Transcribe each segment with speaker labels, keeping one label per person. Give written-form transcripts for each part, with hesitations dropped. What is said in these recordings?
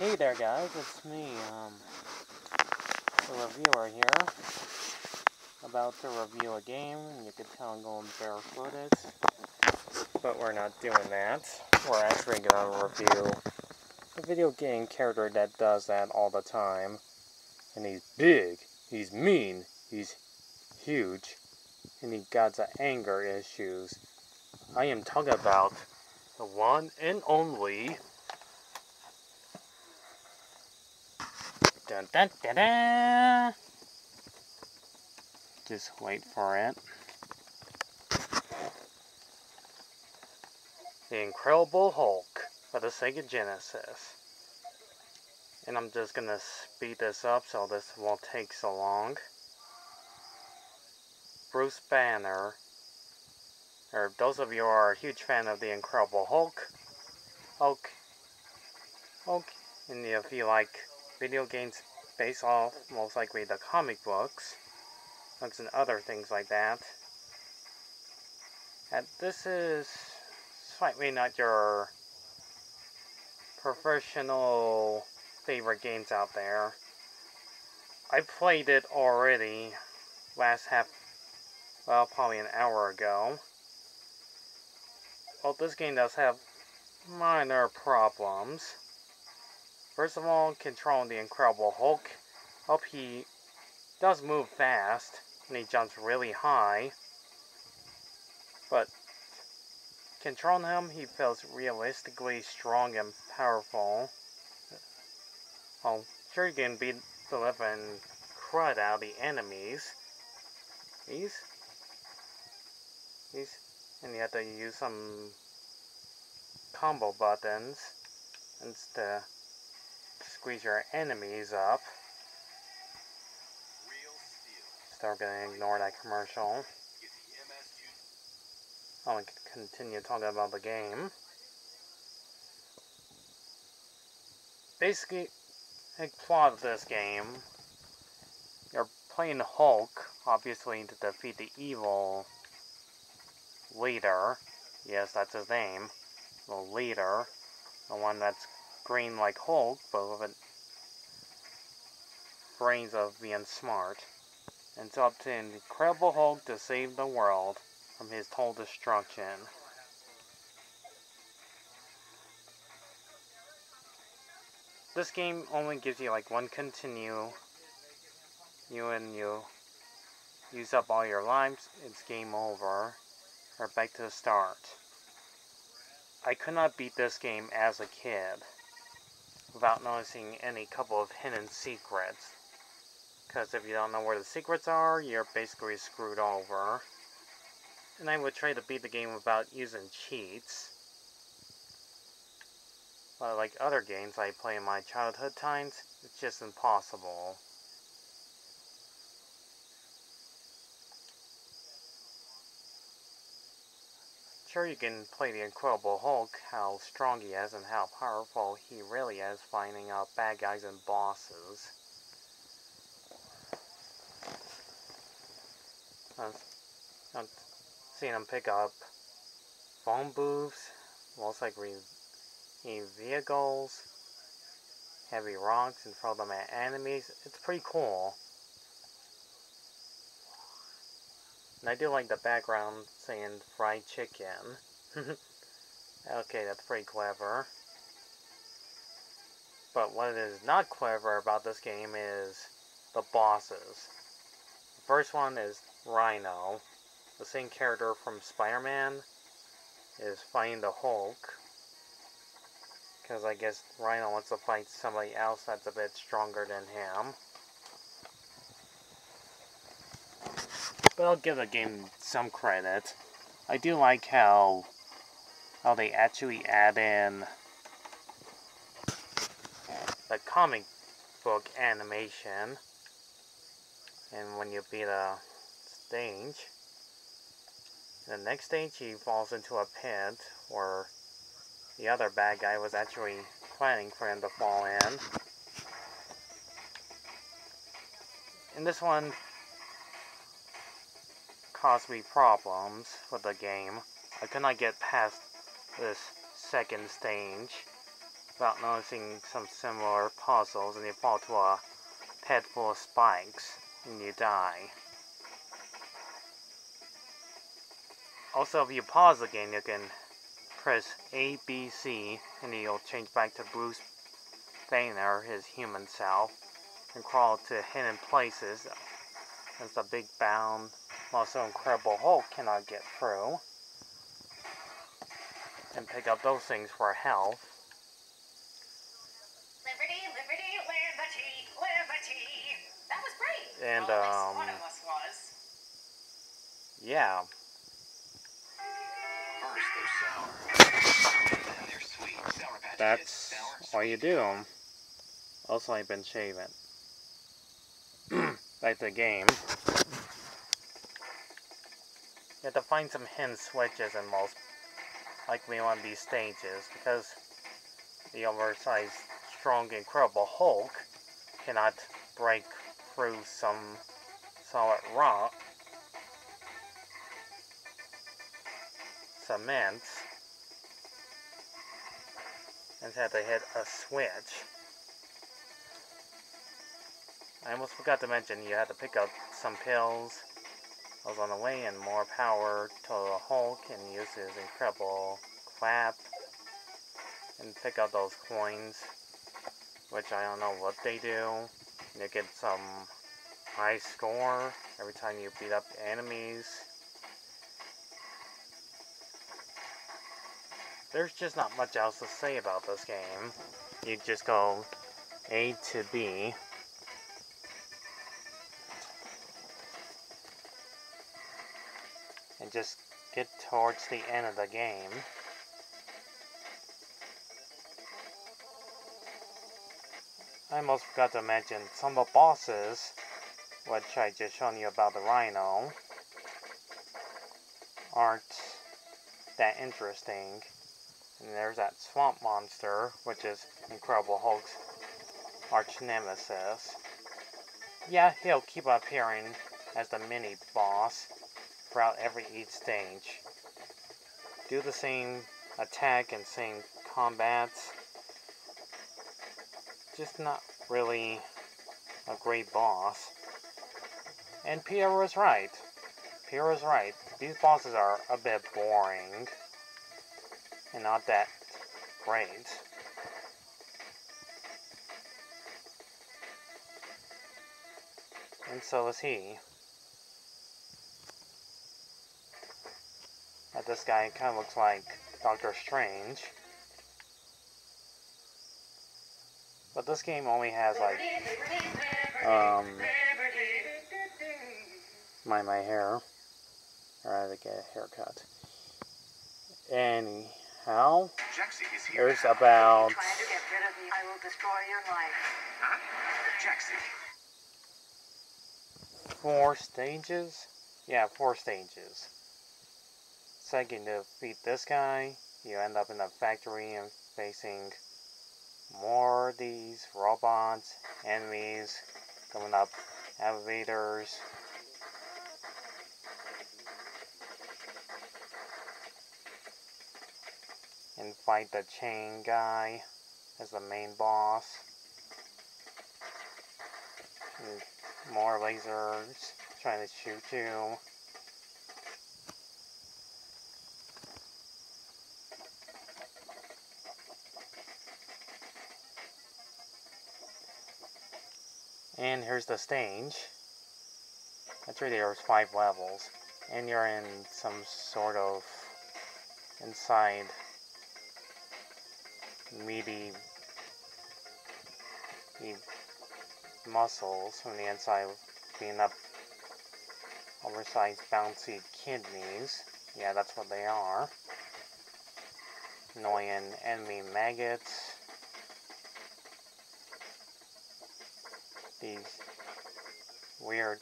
Speaker 1: Hey there guys, it's me, the reviewer here, about to review a game, and you can tell I'm going barefooted, but we're not doing that. We're actually going to review a video game character that does that all the time, and he's big, he's mean, he's huge, and he got the anger issues. I am talking about the one and only... Dun dun dun dun! Just wait for it. The Incredible Hulk for the Sega Genesis. And I'm just gonna speed this up so this won't take so long. Bruce Banner, or those of you who are a huge fan of the Incredible Hulk, and if you like video games based off most likely the comic books, and other things like that, and this is slightly not your professional favorite games out there. I played it already probably an hour ago. Well, this game does have minor problems. First of all, controlling the Incredible Hulk. He does move fast, and he jumps really high. But controlling him, he feels realistically strong and powerful. Well, sure you can beat the living crud out of the enemies. And you have to use some combo buttons to squeeze your enemies up. Still gonna ignore that commercial. I'll continue talking about the game. Basically, the plot of this game, you're playing Hulk, obviously, to defeat the evil leader. Yes, that's his name. The leader. The one that's green like Hulk, but with brains of being smart. And it's up to the Incredible Hulk to save the world from his total destruction. This game only gives you like one continue. You use up all your lives, it's game over. Or back to the start. I could not beat this game as a kid without noticing any couple of hidden secrets. Because if you don't know where the secrets are, you're basically screwed over. And I would try to beat the game without using cheats. But like other games I play in my childhood times, it's just impossible. Sure, you can play the Incredible Hulk, how strong he is and how powerful he really is fighting out bad guys and bosses. I've seen him pick up phone booths, most likely vehicles, heavy rocks, and throw them at enemies. It's pretty cool. And I do like the background saying fried chicken. Okay, that's pretty clever. But what is not clever about this game is the bosses. The first one is Rhino. The same character from Spider-Man is fighting the Hulk. Because I guess Rhino wants to fight somebody else that's a bit stronger than him. But I'll give the game some credit. I do like how they actually add in the comic book animation. And when you beat a stage, in the next stage he falls into a pit where the other bad guy was actually planning for him to fall in. And this one caused me problems with the game. I could not get past this second stage without noticing some similar puzzles, and you fall to a pit full of spikes, and you die. Also, if you pause the game, you can press A, B, C, and you'll change back to Bruce Banner, his human self, and crawl to hidden places as the big bound, also Incredible Hulk cannot get through, and pick up those things for health.
Speaker 2: Liberty, liberty, liberty, liberty. That was great.
Speaker 1: And
Speaker 2: well, at least one of us was.
Speaker 1: Yeah.
Speaker 3: First they're sour, then they're sweet. Sour Patch Kids,
Speaker 1: That's
Speaker 3: sour,
Speaker 1: all
Speaker 3: sweet.
Speaker 1: you do. Also, I've been shaving. Like the game. You have to find some hidden switches in most likely one of these stages, because the oversized, strong, Incredible Hulk cannot break through some solid rock, cement, and had to hit a switch. I almost forgot to mention you had to pick up some pills. I was on the way, and more power to the Hulk, and use his incredible clap, and pick up those coins, which I don't know what they do. You get some high score every time you beat up enemies. There's just not much else to say about this game. You just go A to B. And just get towards the end of the game. I almost forgot to mention some of the bosses, which I just shown you about the Rhino, aren't that interesting. And there's that swamp monster, which is Incredible Hulk's arch nemesis. Yeah, he'll keep appearing as the mini boss throughout each stage. Do the same attack and same combats. Just not really a great boss. And Pierre was right. Pierre was right. These bosses are a bit boring and not that great. And so is he. This guy kind of looks like Doctor Strange. But this game only has like, my hair. Or I had to get a haircut. Anyhow,
Speaker 3: Jaxie is here.
Speaker 1: there's about...
Speaker 2: Trying to get rid of me, I will destroy your life.
Speaker 3: Huh? Jaxie.
Speaker 1: 4 stages? Yeah, 4 stages. Second, to defeat this guy, you end up in a factory and facing more of these robots, enemies, coming up elevators. And fight the chain guy as the main boss. And more lasers trying to shoot you. And here's the stage. Actually, there's 5 levels. And you're in some sort of inside meaty muscles from the inside, being up oversized bouncy kidneys. Yeah, that's what they are. Annoying enemy maggots. These weird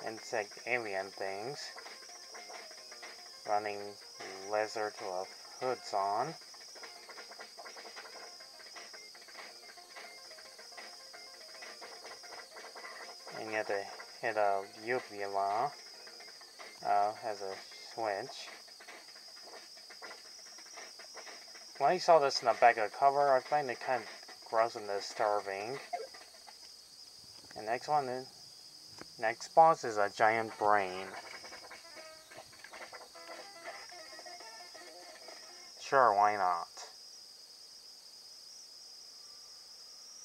Speaker 1: insect alien things. Running lizard with hoods on. And you have to hit a uvula as a switch. when I saw this in the back of the cover, I find it kind of gross and disturbing. And next boss is a giant brain. Sure, why not?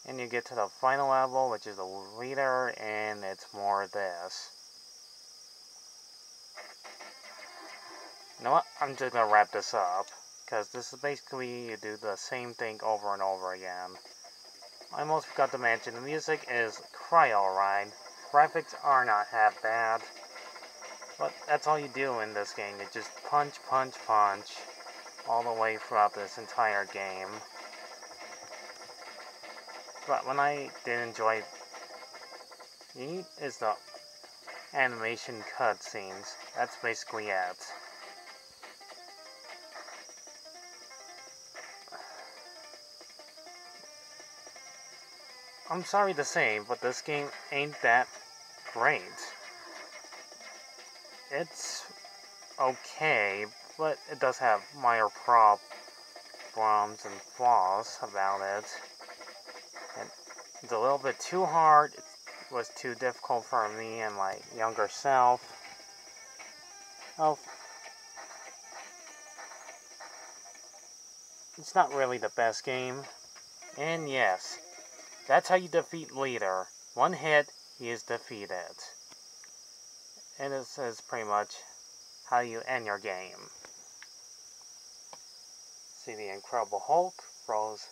Speaker 1: And you get to the final level, which is the leader, and it's more of this. You know what? I'm just gonna wrap this up, because this is basically you do the same thing over and over again. I almost forgot to mention, the music is quite alright. Graphics are not half bad. But that's all you do in this game. You just punch, punch, punch all the way throughout this entire game. But when I did enjoy it is the animation cutscenes. That's basically it. I'm sorry to say, but this game ain't that great. It's okay, but it does have minor problems and flaws about it. And it's a little bit too hard. It was too difficult for me and my younger self. Oh, it's not really the best game. And yes, that's how you defeat Leader. One hit, he is defeated. And this is pretty much how you end your game. See, the Incredible Hulk throws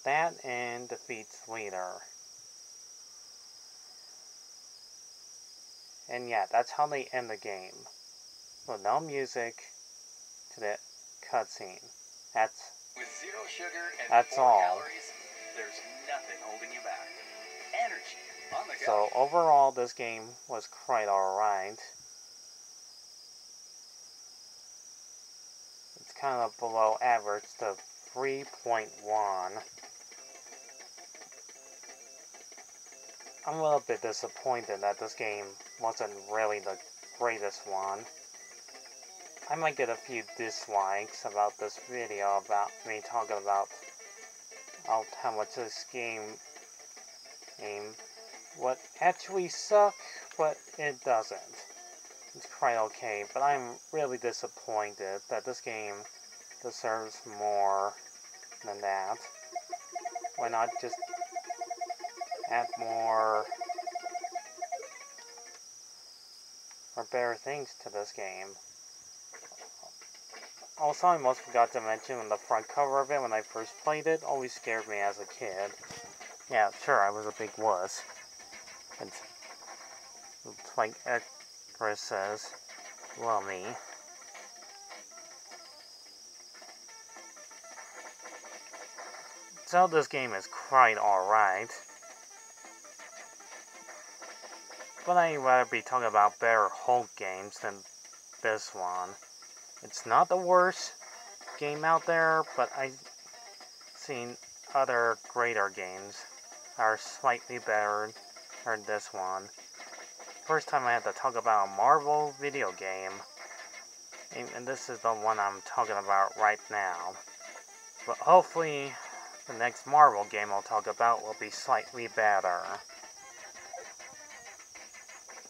Speaker 1: that and defeats Leader. And yeah, that's how they end the game. With no music to the cutscene.
Speaker 3: With 0 sugar and
Speaker 1: That's
Speaker 3: 4
Speaker 1: all.
Speaker 3: calories, there's nothing holding you back. Energy on the
Speaker 1: So
Speaker 3: go.
Speaker 1: overall, this game was quite alright. It's kind of below average to 3.1. I'm a little bit disappointed that this game wasn't really the greatest one. I might get a few dislikes about this video about me talking about how much this game would actually suck, but it doesn't. It's quite okay, but I'm really disappointed that this game deserves more than that. Why not just add more or better things to this game? Also, I almost forgot to mention on the front cover of it when I first played it, always scared me as a kid. Yeah, sure, I was a big wuss. It's like Chris says, well, me. So this game is quite alright. But I'd rather be talking about better Hulk games than this one. It's not the worst game out there, but I've seen other greater games that are slightly better than this one. First time I had to talk about a Marvel video game, and this is the one I'm talking about right now. But hopefully, the next Marvel game I'll talk about will be slightly better.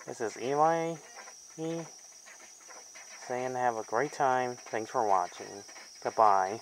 Speaker 1: This is Eli saying have a great time. Thanks for watching. Goodbye.